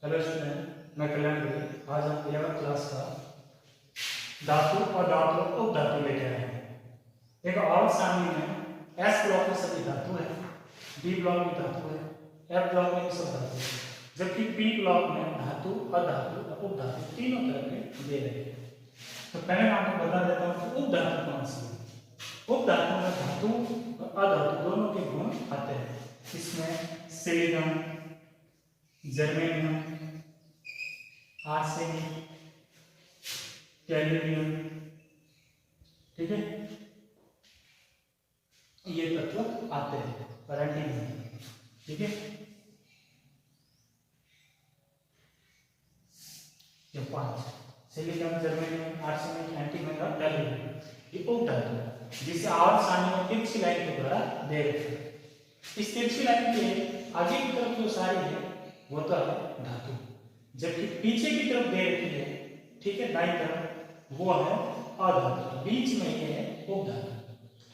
Hello student, मैं कल्याण गिरी। आज हम 11वीं क्लास का धातु और धातु उपधातु लेके आए हैं। देखो, आवर्त सारणी में एस ब्लॉक में सभी धातु है, डी ब्लॉक में धातु है, एफ ब्लॉक में भी सब धातु है, जबकि पी ब्लॉक में धातु, अधातु और उपधातु तीनों तरह के दे रहे हैं। तो पहले मैं आपको बता देता हूँ कि उपधातु कौन सी है। उपधातु में धातु और अधातु दोनों के गुण आते हैं। इसमें सिलिकॉन, जर्मेनियम, आर्सेनिक, गैलियम, ठीक है, ये तत्व आते हैं वारंटी में, ठीक है। ये 5 सिलिकॉन, जर्मेनियम, आर्सेनिक, एंटीमनी और गैलियम ये उपधातु है, जिसे आवर्त सारणी में तिरछी लाइन के द्वारा दे रहे हैं। इस तिरछी लाइन के आगे की तरफ जो सारी है वो तो है धातु, जबकि पीछे की तरफ दे रखी है, ठीक है, दाईं तरफ, वो है अधातु, बीच में ये है उपधातु,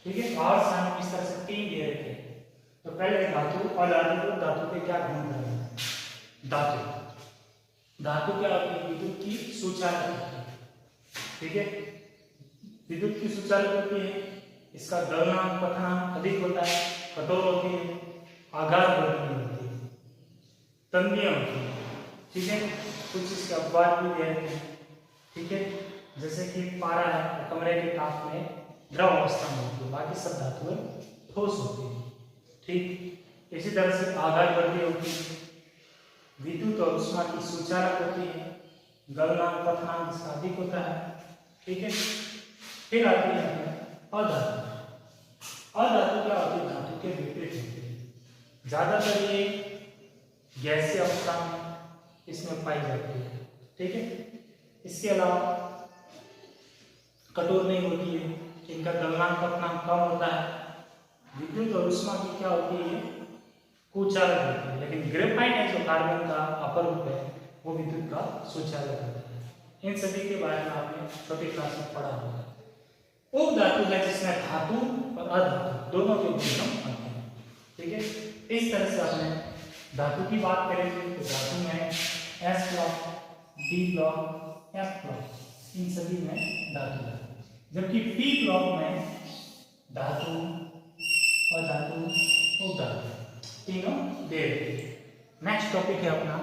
ठीक है। आवर्त सारणी में इस तरह से 3 दे रखे हैं। तो पहले धातु और धातु के क्या गुण हैं। धातु क्या होती है? विद्युत की सुचालक होती है, ठीक है, विद्युत की सुचालक होती है। इसका गलनांक पतनांक अधिक होता है, कठोर होती है, आघात होती है, तंदियां होती है, ठीक है। कुछ इसके अपवाद भी दे रहे हैं, ठीक है, जैसे कि पारा है, कमरे के ताप में द्रव अवस्था में होती है, बाकी सब धातुएं ठोस होती है, ठीक। इसी तरह से आघात वर्ती होती है, विद्युत और उष्मा की सुचालक होती है, गलनांक पतनांक इसका अधिक होता है, ठीक है। फिर आती है अधातु। अधातु क्या होती है? धातु के विपरीत होती है। ज्यादातर ये गैसीय अवस्था में इसमें पाई जाती है, ठीक है। इसके अलावा कठोर नहीं होती है, इनका गलनांक पतनांक कम होता है, विद्युत और उष्मा की क्या होती है? कुचालक होती है। लेकिन ग्रेफाइट है जो कार्बन का अपर रूप है, वो विद्युत का सुचालक होता है। इन सभी के बारे में आपने छोटी क्लास में पढ़ा होगा। उपधातु है जिसमें धातु और अधातु दोनों के गुण आते हैं, ठीक है। इस तरह से आपने धातु की बात करेंगे तो धातु में S block, D block, F block, इन सभी में धातु है, जबकि पी ब्लॉक में धातु और धातु उपधातु तीनों दे रहे हैं। नेक्स्ट टॉपिक है अपना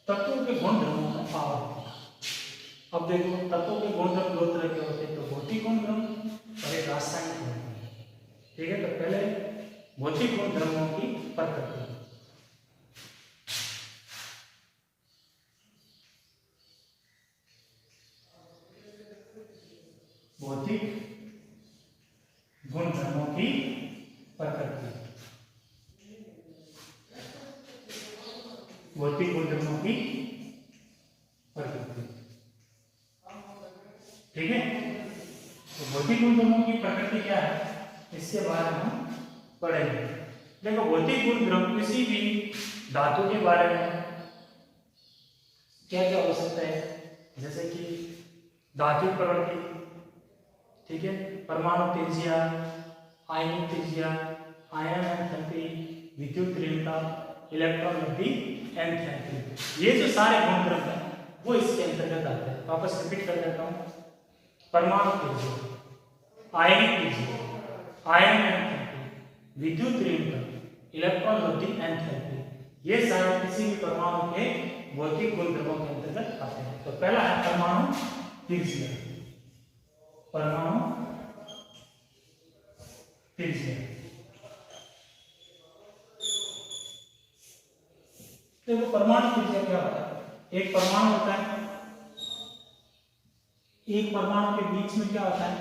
तत्वों के गुण धर्मों में पावर। अब देखो, तत्वों के गुण धर्म दो तरह के होते हैं, तो भौतिक गुण धर्म और एक रासायनिक गुण धर्म, ठीक है। तो पहले भौतिक गुण धर्मों की प्रकृति। भौतिक गुण धर्मों की प्रकृति, भौतिक गुण धर्मों की प्रकृति, ठीक है। तो भौतिक गुण धर्मों की प्रकृति क्या है, इसके बारे में हम पढ़ेंगे। देखो, भौतिक गुण धर्म किसी भी धातु के बारे में क्या क्या हो सकता है, जैसे कि धातु प्रवृत्ति, ठीक है, परमाणु त्रिज्या, आयनिक त्रिज्या, आयन एंथैल्पी, विद्युत ऋणता, इलेक्ट्रॉन गति, एंथैल्पी, ये जो सारे गुण धर्म है वो इसके अंतर्गत आते हैं। वापस रिपीट कर देता हूँ। परमाणु त्रिज्या, आयनिक त्रिज्या, आयन एंथैल्पी, विद्युत ऋणता, इलेक्ट्रॉन गति, एंथैल्पी, ये सारे किसी भी परमाणु के भौतिक गुण धर्मों के अंतर्गत आते हैं। तो पहला है परमाणु त्रिज्या। परमाणु त्रिज्या, देखो परमाणु त्रिज्या क्या होता है? एक परमाणु होता है, एक परमाणु के बीच में क्या होता है?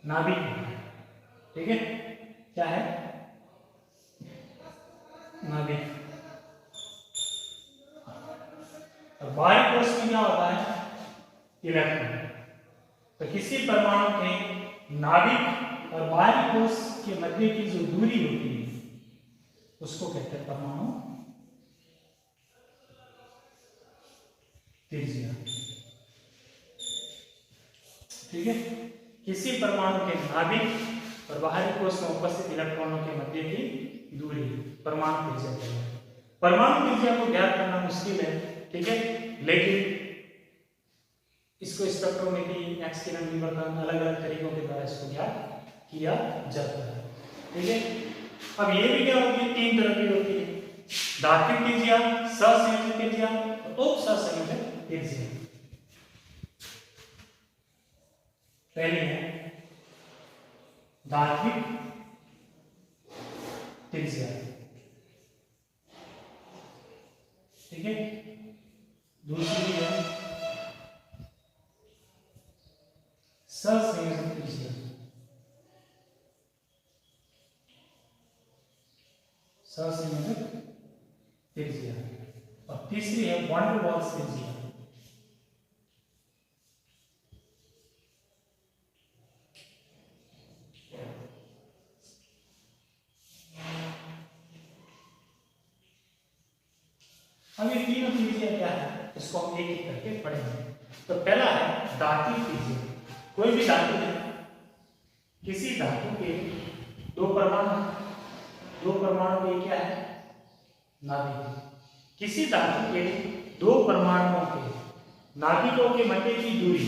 नाभिक होता है, ठीक है, क्या है, नाभिक। और बाहरी कोश में क्या होता है, इलेक्ट्रॉन। तो किसी परमाणु के नाभिक और बाहरी कोश के मध्य की जो दूरी होती है उसको कहते हैं परमाणु त्रिज्या। ठीक है, किसी परमाणु के नाभिक और बाहरी कोश में उपस्थित इलेक्ट्रॉनों के मध्य की दूरी परमाणु त्रिज्या है। परमाणु त्रिज्या को ज्ञात करना मुश्किल है, ठीक है, लेकिन इसको स्पेक्ट्रोमेट्री, एक्स किरण विवर्तन, अलग अलग तरीकों के द्वारा इसको ज्ञात किया जाता है। ठीक है, अब ये भी क्या होती है, तीन तरह की होती है, धात्विक त्रिज्या, सहसंयोजक त्रिज्या और उपसहसंयोजक त्रिज्या। पहली है धात्विक त्रिज्या, ठीक है, दूसरी है सहसंयोजक त्रिज्या, सहसंयोजक त्रिज्या, और तीसरी है वैन डर वाल्स त्रिज्या। अब ये तीनों त्रिज्या क्या है, इसको हम एक एक करके पढ़ेंगे। तो पहला है धात्विक त्रिज्या। कोई भी धातु है, किसी धातु के दो परमाणु के क्या है, नाभिक। किसी धातु के दो परमाणुओं के नाभिकों के मध्य की दूरी,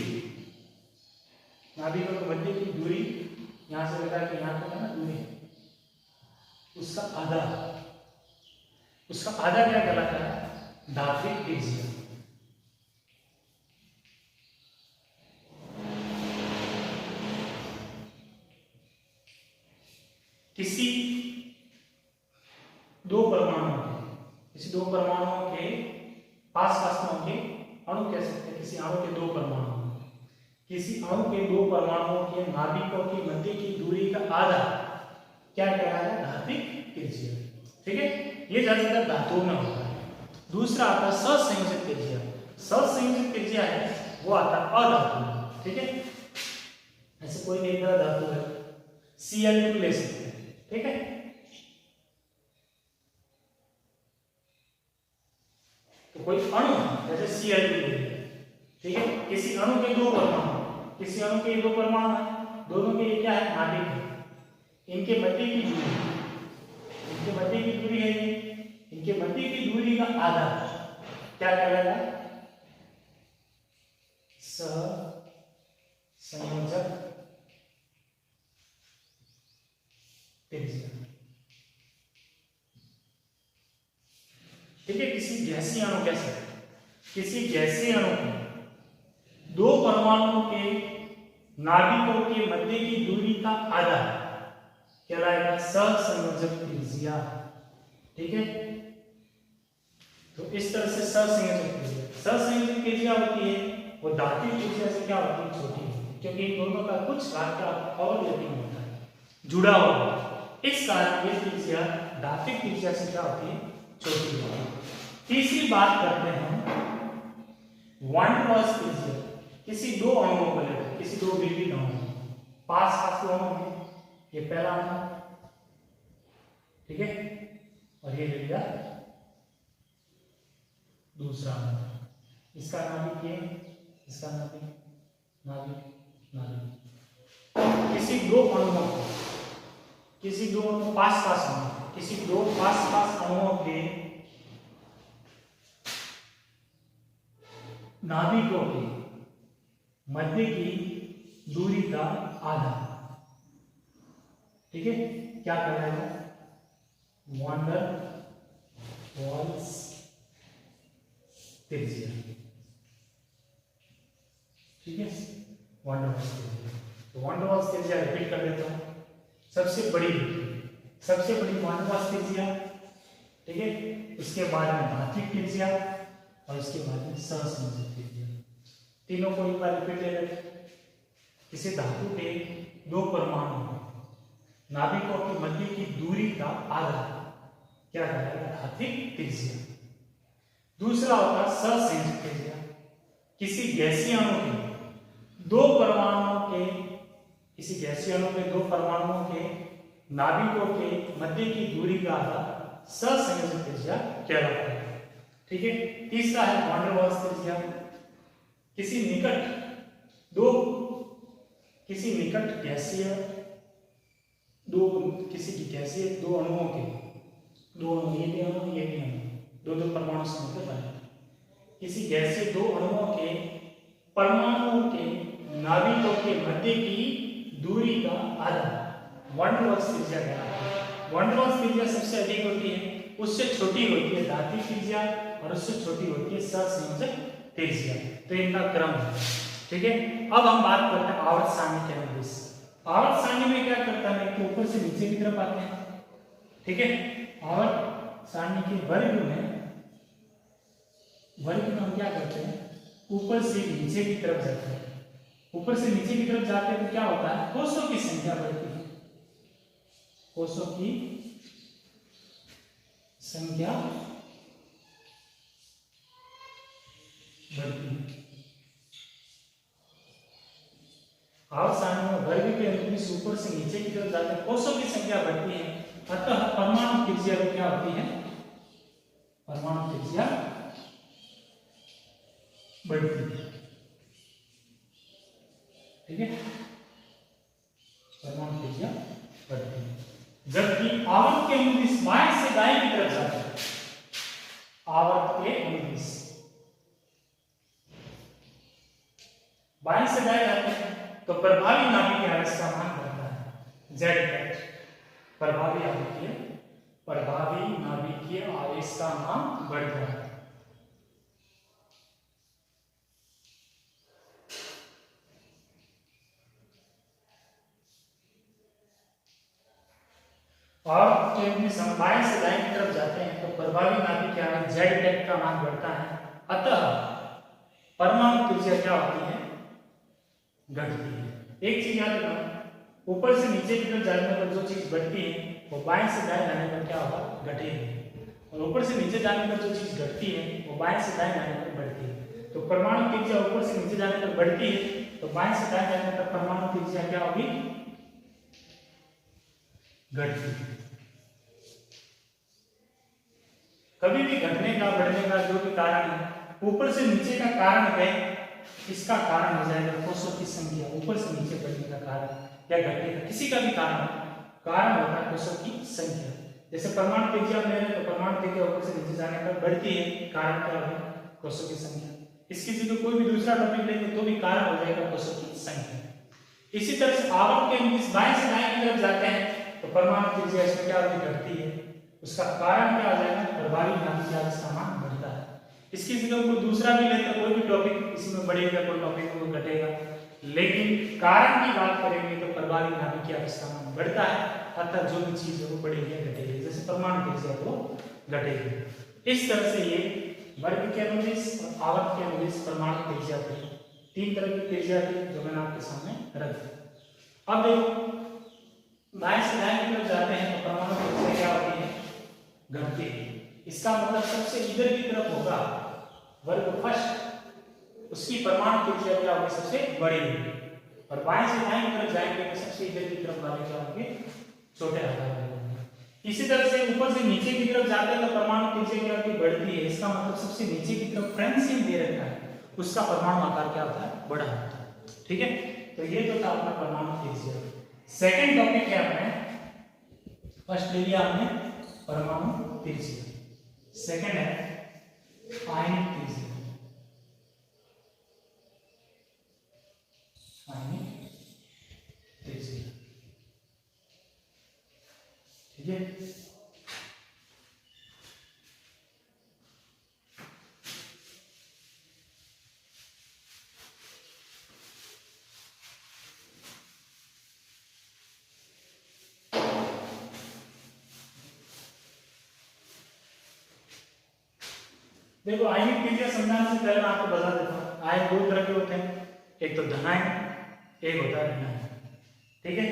नाभिकों के मध्य की दूरी यहां से लगा कि यहां तक है ना दूरी, उसका आधा क्या कहलाता है, धात्विक त्रिज्या। किसी दो परमाणुओं के पास के अणु कह सकते हैं, किसी अणु के दो परमाणुओं के नाभिकों की मध्य की दूरी का आधा क्या कहलाता है, धात्विक त्रिज्या। ठीक है, ये ज्यादातर धातुओं में होता है। दूसरा आता है सहसंयोजक त्रिज्या। सहसंयोजक त्रिज्या है वो आता है अधातु में। ठीक है, ऐसे कोई एक धातु है, Cl2 ले सकते हैं। ठीक है, तो कोई अणु जैसे Cl2 ले लिया, ठीक है, किसी अणु के दो परमाणु है, दोनों के क्या है, नाभिक है, इनके मध्य की दूरी है, इनके मध्य की दूरी का आधा क्या कहलाएगा, सहसंयोजक त्रिज्या। ठीक है, किसी गैसीय अणु कह सकते हैं, किसी गैसीय अणु के दो परमाणुओं के नाभिकों के मध्य की दूरी का आधा कहलाएगा सहसंयोजक त्रिज्या। ठीक है, तो इस तरह से सहसंयोजक त्रिज्या होती है वो धात्विक त्रिज्या से क्या होती है, छोटी होती है, क्योंकि इन दोनों का कुछ भाग का ओवरलैपिंग होता है, जुड़ा हुआ है। इस कारण ये त्रिज्या धात्विक त्रिज्या से क्या होती है, छोटी होती है। तीसरी बात करते हैं वैन डर वाल्स त्रिज्या। किसी दो अणुओं को लेकर, किसी दो विभिन्न अणुओं पास अणु में, ये पहला अणु, ठीक है, और ये ले लिया दूसरा अणु, इसका नाभिक ये, इसका नाभिक। किसी दो पास अणुओं के नाभिकों के मध्य की दूरी का आधा, ठीक है, क्या कहलाएगा, वैन डर वाल्स त्रिज्या। ठीक है, वैन डर वाल्स त्रिज्या। तो वैन डर वाल्स त्रिज्या रिपीट कर देता हूं, सबसे बड़ी वैन डर वाल्स त्रिज्या, ठीक है, उसके बाद में धात्विक त्रिज्या और उसके बाद में सहसंयोजक त्रिज्या। तीनों को एक बार रिपीट ले लेते हैं। किसी धातु के दो परमाणु नाभिकों के मध्य की दूरी का आधा क्या कहलाएगा? घातीय त्रिज्या। दूसरा होता है ससंयोजक त्रिज्या। किसी गैसीय अणु के दो परमाणुओं के नाभिकों के मध्य की दूरी का आधा ससंयोजक त्रिज्या कहलाता है। ठीक है। तीसरा है वैन डर वाल्स त्रिज्या। किसी निकट गैसीय दो अणुओं के दो परमाणु से मिलकर बने किसी गैसीय दो अणुओं के परमाणुओं के नाभिकों के मध्य की दूरी का आधा वैन डर वाल्स त्रिज्या कहलाता है। वैन डर वाल्स त्रिज्या सबसे अधिक होती है, उससे छोटी होती है घातीय त्रिज्या और उससे छोटी होती है सहसंयोजक त्रिज्या। तो इनका क्रम है। ठीक है। अब हम बात करते हैं आवर्त सारणी के अनुदिश। आवर्त सारणी में क्या करता है कि ऊपर से नीचे की तरफ आते हैं। ठीक है। आवर्त सारणी के वर्ग में हम क्या करते हैं? ऊपर से नीचे की तरफ जाते हैं। ऊपर से नीचे की तरफ जाते हैं तो क्या होता है? कोषों की संख्या बढ़ती है। कोषों की संख्या बढ़ती है। आवर्त सारणी में वर्ग के अनुदिश ऊपर से नीचे की तरफ जाते हैं, कोषों की संख्या बढ़ती है, अतः परमाणु त्रिज्या क्या होती है? परमाणु त्रिज्या बढ़ती है। ठीक है। परमाणु त्रिज्या बढ़ती है। जबकि आवर्त के अनुदिश बाएं से दाएं की तरफ जाते हैं। आवर्त के अनुदिश बाएं से दाएं जाते हैं तो प्रभावी नाभिकीय आवेश का मान बढ़ता है। जेड हैट प्रभावी नाभिकीय आवेश का मान बढ़ता है। और बाएं से दाएं की तरफ जाते हैं तो प्रभावी नाभिकीय आवेश जेड हैट का मान बढ़ता है, अतः परमाणु त्रिज्या क्या होती है? घटती है। एक चीज याद रखना, ऊपर से नीचे की तरफ जाने पर जो चीज बढ़ती है वो बाएं से दाएं जाने पर क्या होगा? घटेगी। और ऊपर से नीचे जाने पर जो चीज घटती है वो बाएं से दाएं जाने पर बढ़ती है। तो परमाणु त्रिज्या ऊपर से नीचे जाने पर बढ़ती है तो बाएं से दाएं जाने पर परमाणु त्रिज्या क्या होगी? घटती है। कभी भी घटने का बढ़ने का जो भी कारण है, ऊपर से नीचे का कारण है, इसका कारण हो जाएगा कोषों की संख्या। ऊपर से नीचे बढ़ने का कारण या घटने का किसी का भी कारण होता है कोषों की संख्या। जैसे परमाणु त्रिज्या ले रहे तो परमाणु त्रिज्या ऊपर से नीचे जाने पर बढ़ती है, कारण क्या होगा? कोषों की संख्या। इसकी जगह कोई भी दूसरा टॉपिक लेंगे तो भी कारण हो जाएगा कोषों की संख्या। इसी तरह से आवर्त के अनुदिश बाएं से दाएं की तरफ जाते हैं तो परमाणु त्रिज्या इसमें क्या होती? घटती है। उसका कारण क्या हो जाएगा? प्रभावी नाभिकीय आवेश का मान बढ़ता है। इसकी जगह कोई दूसरा भी लेते कोई भी टॉपिक इसमें बढ़ेगा, कोई टॉपिक में घटेगा, लेकिन कारण की बात करेंगे तो प्रभावी नाभिकीय आवेश का मान बढ़ता है, अर्थात जो भी चीज है वो बढ़ेगी या घटेगी। जैसे परमाणु त्रिज्या वो घटेगी। इस तरह से ये वर्ग के अनुदिश और आवर्त के अनुदिश परमाणु त्रिज्या थी। तीन तरह की त्रिज्या थी जो मैंने आपके सामने रख दी। अब देखो बाएं से दाएं की तरफ जाते हैं तो परमाणु त्रिज्या क्या होती है? घटती है। इसका मतलब सबसे इधर की तरफ होगा वर्ग फर्स्ट, उसकी परमाणु त्रिज्या क्या होगी? सबसे बड़ी होगी। और बाएं से दाएं की तरफ जाएंगे तो सबसे इधर की तरफ वाले क्या होंगे? छोटे आकार वाले होंगे। इसी तरह से ऊपर से नीचे की तरफ जाते हैं तो परमाणु त्रिज्या क्या होती है? बढ़ती है। इसका मतलब सबसे नीचे की तरफ फ्रेंसियम दे रखा है, उसका परमाणु आकार क्या होता है? बड़ा होता है। ठीक है। तो ये तो था अपना परमाणु त्रिज्या। सेकंड टॉपिक है अपने, फर्स्ट ले लिया हमने परमाणु त्रिज्या, सेकंड है आयनिक त्रिज्या। आयनिक त्रिज्या। ठीक है। देखो आयनिक त्रिज्या समझाने से पहले मैं आपको बता देता हूँ, आयन दो तरह के होते हैं, एक तो धनायन, एक होता है ऋणायन। ठीक है।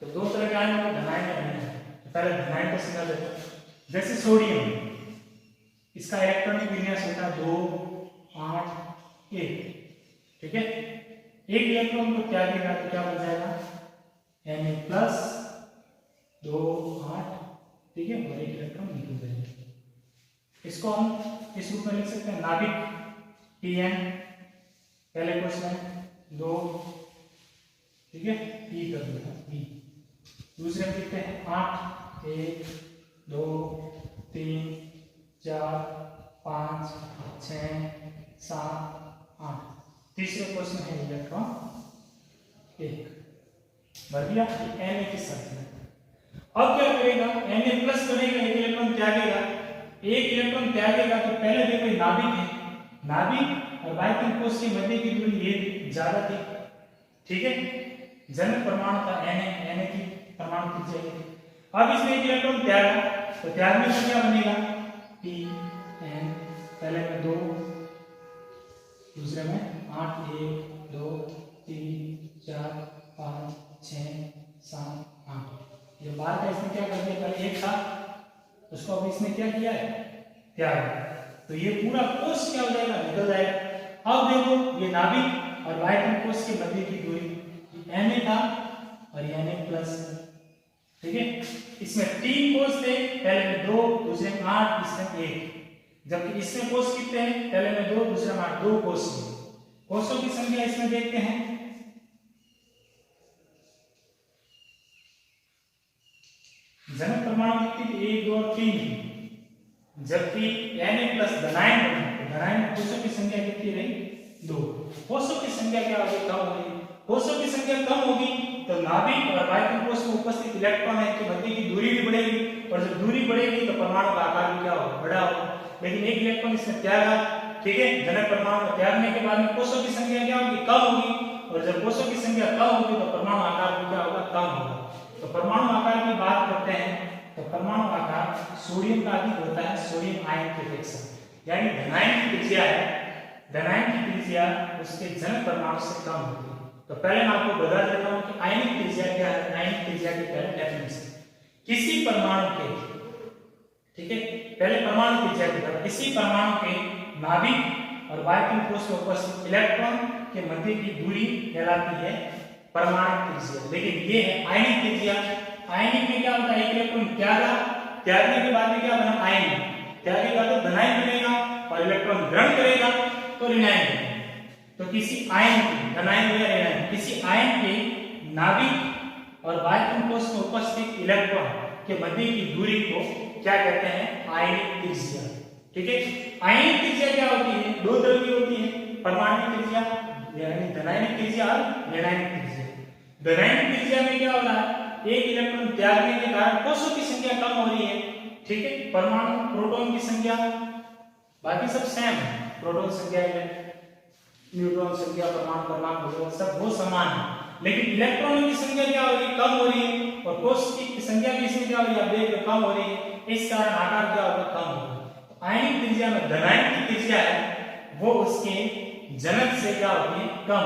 तो तो दो तरह के आयन होंगे, धनायन और ऋणायन। तो पहले धनायन को समझा देते हैं। जैसे सोडियम, इसका इलेक्ट्रॉनिक विन्यास होता है 2 8 1, ठीक है। एक इलेक्ट्रॉन को त्यागेगा तो क्या बन जाएगा, Na+ 2 8, ठीक है, और एक इलेक्ट्रॉन निकल जाएगा। इसको हम इस रूप में लिख सकते हैं, नाभिक Tn पहले क्वेश्चन 2, ठीक है, P कर दिया P। दूसरे में लिखते हैं 8 1 2 3 4 5 6 7 8। तीसरे क्वेश्चन है इलेक्ट्रॉन 1 भर दिया। Na की शर्त में अब क्या करेगा, Na+ करेगा, एक इलेक्ट्रॉन त्यागेगा। एक इलेक्ट्रॉन त्यागेगा तो पहले देखो नाभिक है, नाभिक और बाह्य कोश के मध्य की दूरी ये ज्यादा थी, ठीक है। जन्म परमाणु था Na की परमाणु त्रिज्या है। अब इसने एक इलेक्ट्रॉन त्यागा तो त्यागने से क्या बनेगा, Tn, पहले में 2, दूसरे में 8 1 2 3 4 5 6 7 8। ये बार का इसने क्या कर दिया, पहले 1 था उसको अब इसने क्या किया है, त्याग। तो ये पूरा कोश क्या हो जाएगा, निकल जाएगा। अब देखो ये नाभिक और बाह्य कोश के मध्य की दूरी Na था और ये Na+, ठीक है। इसमें 3 कोश थे, पहले में 2, दूसरे में 8, इसमें 1। जबकि इसमें कोश कितने हैं, पहले में 2, दूसरे में 8, 2 कोश हैं। कोशों की संख्या इसमें देखते हैं, जनक परमाणु की 1 2 और 3, जबकि Na+ धनायन बना, धनायन कोशों की संख्या कितनी रही, 2। कोशों की संख्या क्या होगी, कम होगी। कोशों की संख्या कम होगी तो नाभिक और बाह्य कोश में उपस्थित इलेक्ट्रॉन है के मध्य की दूरी भी बढ़ेगी, और जब दूरी बढ़ेगी तो परमाणु का आकार भी क्या होगा, बड़ा होगा। लेकिन एक इलेक्ट्रॉन इसमें त्यागा, ठीक है, जनक परमाणु को त्यागने के बाद में कोशों की संख्या क्या होगी, कम होगी, और जब कोशों की संख्या कम होगी तो परमाणु आकार भी क्या होगा, कम होगा। तो परमाणु आकार की बात करते हैं तो परमाणु आकार सोडियम का अधिक होता है सोडियम आयन के अपेक्षा, यानी धनायन की त्रिज्या है, धनायन की त्रिज्या उसके जनक परमाणु से कम होती है। तो पहले मैं आपको बता देता हूं कि आयनिक त्रिज्या क्या है। आयनिक त्रिज्या की पहले डेफिनेशन, किसी परमाणु के, ठीक है, पहले परमाणु त्रिज्या की बात, किसी परमाणु के नाभिक और बाह्य कोश में उपस्थित इलेक्ट्रॉन के मध्य की दूरी कहलाती है परमाणु त्रिज्या। लेकिन ये है आयनिक त्रिज्या। आयनिक में क्या होता है, एक इलेक्ट्रॉन त्यागा, त्यागने के बाद में क्या बना, आयन। त्यागेगा तो धनायन बनेगा और इलेक्ट्रॉन ग्रहण करेगा तो ऋणायन बनेगा। तो किसी आयन के, धनायन या ऋणायन, किसी आयन के नाभिक और बाह्य कोश में उपस्थित इलेक्ट्रॉन के मध्य की दूरी को क्या कहते हैं, आयनिक त्रिज्या, ठीक है। आयनिक त्रिज्या क्या होती है, 2 तरह की होती है, परमाणु त्रिज्या यानी धनायनिक त्रिज्या और ऋणायनिक त्रिज्या। धनायनिक त्रिज्या में क्या हो रहा है, एक इलेक्ट्रॉन त्यागने के कारण कोशों की संख्या कम हो रही है, ठीक है। परमाणु प्रोटॉन की संख्या बाकी सब सेम है, प्रोटॉन संख्या, न्यूट्रॉन संख्या, परमाणु क्रमांक वगैरह सब वो समान है, लेकिन इलेक्ट्रॉनों की संख्या क्या हो रही है, कम हो रही है, और कोश की संख्या भी इसमें क्या हो रही है, आप देख रहे हो, कम हो रही है। इस कारण आकार क्या होगा, कम होगा। आयनिक त्रिज्या में धनायन की त्रिज्या है वो उसके जनक से क्या होती है, कम,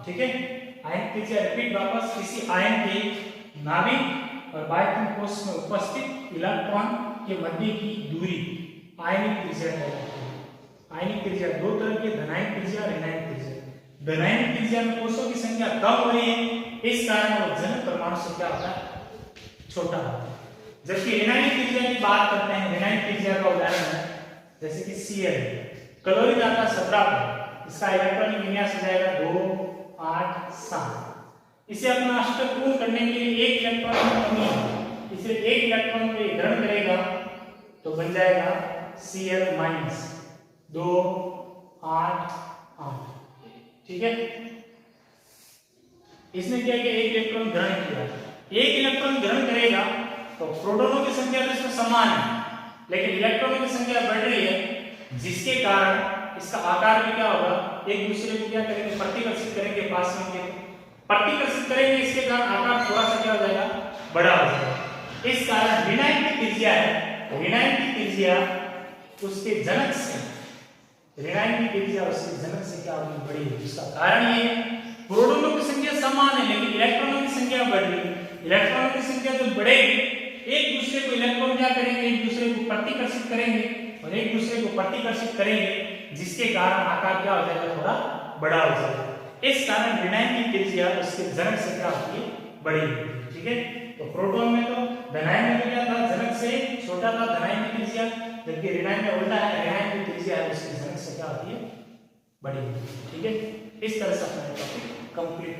ठीक है। आयनिक त्रिज्या, रिपीट वापस, किसी आयन के नाभिक और बाह्य कोश में उपस्थित इलेक्ट्रॉन के मध्य की दूरी आयनिक त्रिज्या कहलाती है। आयनिक त्रिज्या 2 तरह की, धनायन त्रिज्या और ऋणायन त्रिज्या। धनायन त्रिज्या में कोशों की संख्या कम हो रही है, इस कारण वो जनक परमाणु से क्या होता है, छोटा होता है। जबकि ऋणायन त्रिज्या की बात करते हैं, ऋणायन त्रिज्या का उदाहरण है जैसे कि Cl, क्लोरीन आता है 17 पर, इसका इलेक्ट्रॉनिक विन्यास हो जाएगा 2 8 7। इसे अपना अष्टक पूर्ण करने के लिए एक इलेक्ट्रॉन की कमी है, इसे एक इलेक्ट्रॉन को ग्रहण करेगा तो बन जाएगा Cl- 2 8 8, ठीक है। इसने क्या किया, एक इलेक्ट्रॉन ग्रहण किया, एक इलेक्ट्रॉन ग्रहण करेगा तो प्रोटॉनों की संख्या तो इसमें समान है, लेकिन इलेक्ट्रॉनों की संख्या बढ़ रही है, जिसके कारण इसका आकार भी क्या होगा, एक दूसरे को क्या करेंगे, प्रतिकर्षित करेंगे, पास में होंगे, प्रतिकर्षित करेंगे, इसके कारण आकार थोड़ा सा क्या हो जाएगा, बड़ा हो जाएगा। इस कारण ऋणायन की त्रिज्या है, ऋणायन की त्रिज्या उसके जनक से, ऋणायन की त्रिज्या उसके जनक से क्या होगी, बड़ी है। इसका कारण ये है प्रोटॉनों की संख्या समान है लेकिन इलेक्ट्रॉनों की संख्या बढ़ रही है, इलेक्ट्रॉनों की संख्या जब बढ़ेगी, एक दूसरे को इलेक्ट्रॉन क्या करेंगे, एक दूसरे को प्रतिकर्षित करेंगे और एक दूसरे को प्रतिकर्षित करेंगे, जिसके कारण आकार क्या हो जाएगा, थोड़ा बड़ा हो जाएगा। इस कारण ऋणायन की त्रिज्या उसके जनक से क्या होती है, बड़ी होती है। ठीक है, तो प्रोटॉन में तो धनायन में क्या था, जनक से छोटा था धनायन की त्रिज्या, जबकि ऋणायन में उल्टा है, ऋणायन की त्रिज्या है उसके जनक से क्या होती है, बड़ी होती है। ठीक है, इस तरह से अपना टॉपिक कंप्लीट